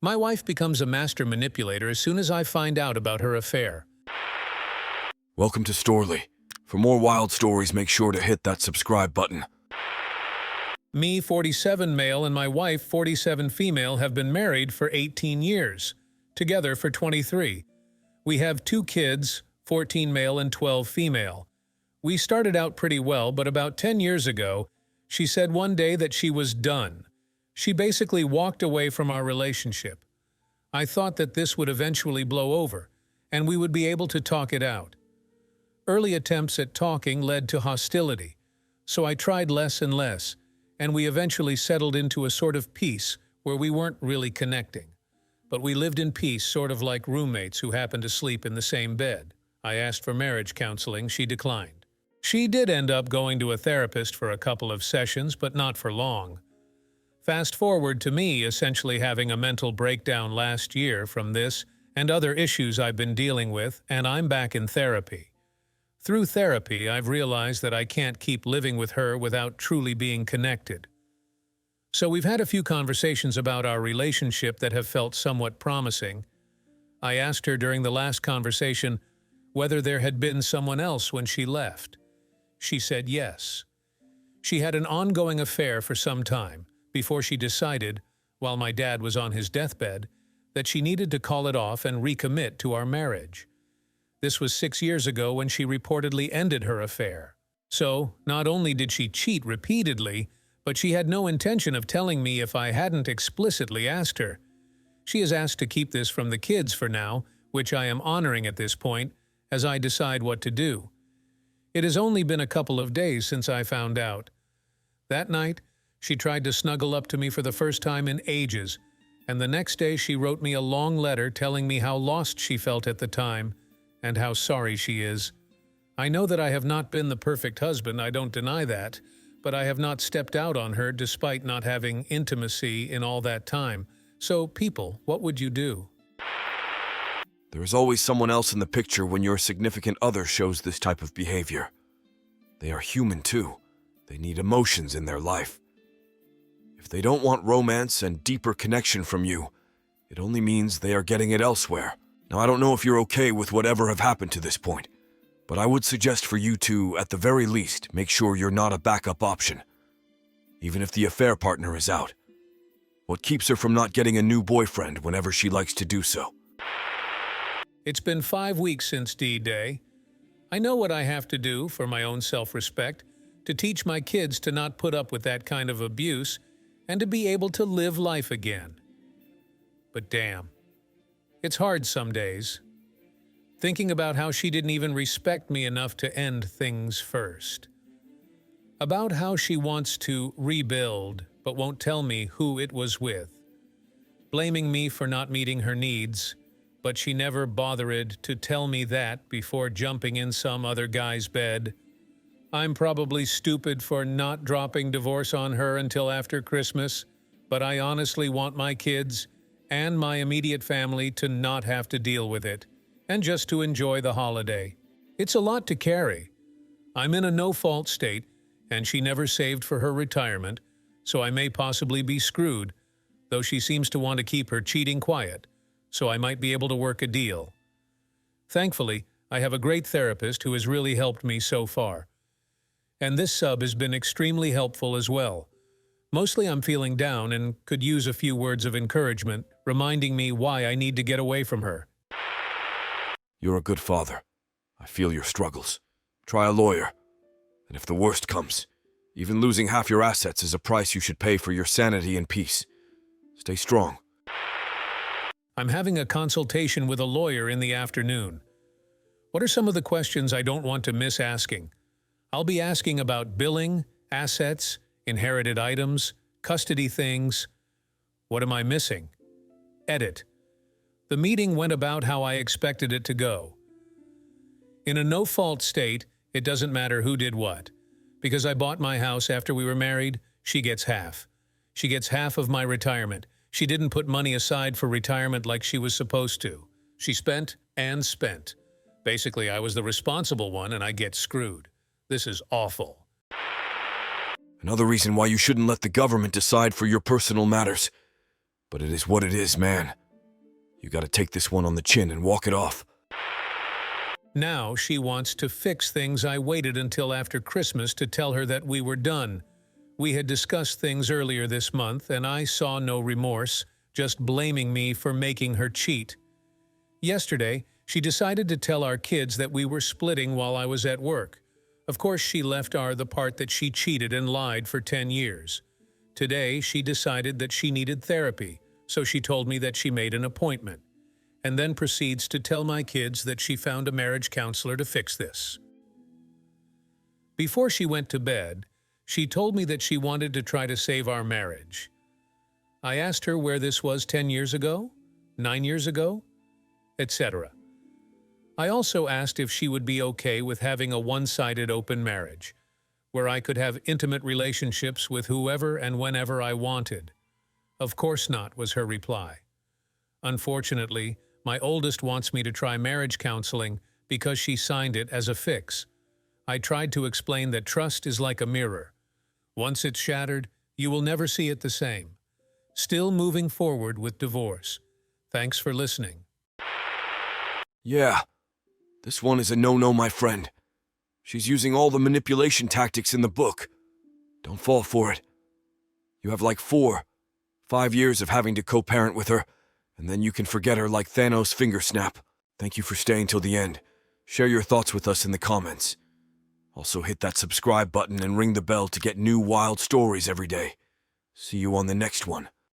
My wife becomes a master manipulator as soon as I find out about her affair. Welcome to Storly. For more wild stories, make sure to hit that subscribe button. Me, 47 male, and my wife, 47 female, have been married for 18 years, together for 23. We have 2 kids, 14 male and 12 female. We started out pretty well, but about 10 years ago, she said one day that she was done. She basically walked away from our relationship. I thought that this would eventually blow over, and we would be able to talk it out. Early attempts at talking led to hostility, so I tried less and less, and we eventually settled into a sort of peace where we weren't really connecting. But we lived in peace, sort of like roommates who happened to sleep in the same bed. I asked for marriage counseling, she declined. She did end up going to a therapist for a couple of sessions, but not for long. Fast forward to me essentially having a mental breakdown last year from this and other issues I've been dealing with, and I'm back in therapy. Through therapy, I've realized that I can't keep living with her without truly being connected. So we've had a few conversations about our relationship that have felt somewhat promising. I asked her during the last conversation whether there had been someone else when she left. She said yes. She had an ongoing affair for some time before she decided, while my dad was on his deathbed, that she needed to call it off and recommit to our marriage. This was 6 years ago when she reportedly ended her affair. So, not only did she cheat repeatedly, but she had no intention of telling me if I hadn't explicitly asked her. She has asked to keep this from the kids for now, which I am honoring at this point, as I decide what to do. It has only been a couple of days since I found out. That night, she tried to snuggle up to me for the first time in ages, and the next day she wrote me a long letter telling me how lost she felt at the time and how sorry she is. I know that I have not been the perfect husband, I don't deny that, but I have not stepped out on her despite not having intimacy in all that time. So, people, what would you do? There is always someone else in the picture when your significant other shows this type of behavior. They are human too. They need emotions in their life. If they don't want romance and deeper connection from you, it only means they are getting it elsewhere. Now, I don't know if you're okay with whatever have happened to this point, but I would suggest for you to, at the very least, make sure you're not a backup option, even if the affair partner is out. What keeps her from not getting a new boyfriend whenever she likes to do so? It's been 5 weeks since D-Day. I know what I have to do for my own self-respect, to teach my kids to not put up with that kind of abuse and to be able to live life again. But damn, it's hard some days. Thinking about how she didn't even respect me enough to end things first. About how she wants to rebuild but won't tell me who it was with. Blaming me for not meeting her needs, but she never bothered to tell me that before jumping in some other guy's bed. I'm probably stupid for not dropping divorce on her until after Christmas, but I honestly want my kids and my immediate family to not have to deal with it, and just to enjoy the holiday. It's a lot to carry. I'm in a no-fault state, and she never saved for her retirement, so I may possibly be screwed, though she seems to want to keep her cheating quiet, so I might be able to work a deal. Thankfully, I have a great therapist who has really helped me so far. And this sub has been extremely helpful as well. Mostly I'm feeling down and could use a few words of encouragement, reminding me why I need to get away from her. You're a good father. I feel your struggles. Try a lawyer. And if the worst comes, even losing half your assets is a price you should pay for your sanity and peace. Stay strong. I'm having a consultation with a lawyer in the afternoon. What are some of the questions I don't want to miss asking? I'll be asking about billing, assets, inherited items, custody things. What am I missing? Edit. The meeting went about how I expected it to go. In a no-fault state, it doesn't matter who did what. Because I bought my house after we were married, she gets half. She gets half of my retirement. She didn't put money aside for retirement like she was supposed to. She spent and spent. Basically, I was the responsible one and I get screwed. This is awful. Another reason why you shouldn't let the government decide for your personal matters. But it is what it is, man. You gotta take this one on the chin and walk it off. Now she wants to fix things. I waited until after Christmas to tell her that we were done. We had discussed things earlier this month, and I saw no remorse, just blaming me for making her cheat. Yesterday, she decided to tell our kids that we were splitting while I was at work. Of course, she left the part that she cheated and lied for 10 years. Today, she decided that she needed therapy, so she told me that she made an appointment, and then proceeds to tell my kids that she found a marriage counselor to fix this. Before she went to bed, she told me that she wanted to try to save our marriage. I asked her where this was 10 years ago, 9 years ago, etc. I also asked if she would be okay with having a one-sided open marriage, where I could have intimate relationships with whoever and whenever I wanted. Of course not, was her reply. Unfortunately, my oldest wants me to try marriage counseling because she signed it as a fix. I tried to explain that trust is like a mirror. Once it's shattered, you will never see it the same. Still moving forward with divorce. Thanks for listening. Yeah, this one is a no-no, my friend. She's using all the manipulation tactics in the book. Don't fall for it. You have like 4-5 years of having to co-parent with her, and then you can forget her like Thanos' finger snap. Thank you for staying till the end. Share your thoughts with us in the comments. Also hit that subscribe button and ring the bell to get new wild stories every day. See you on the next one.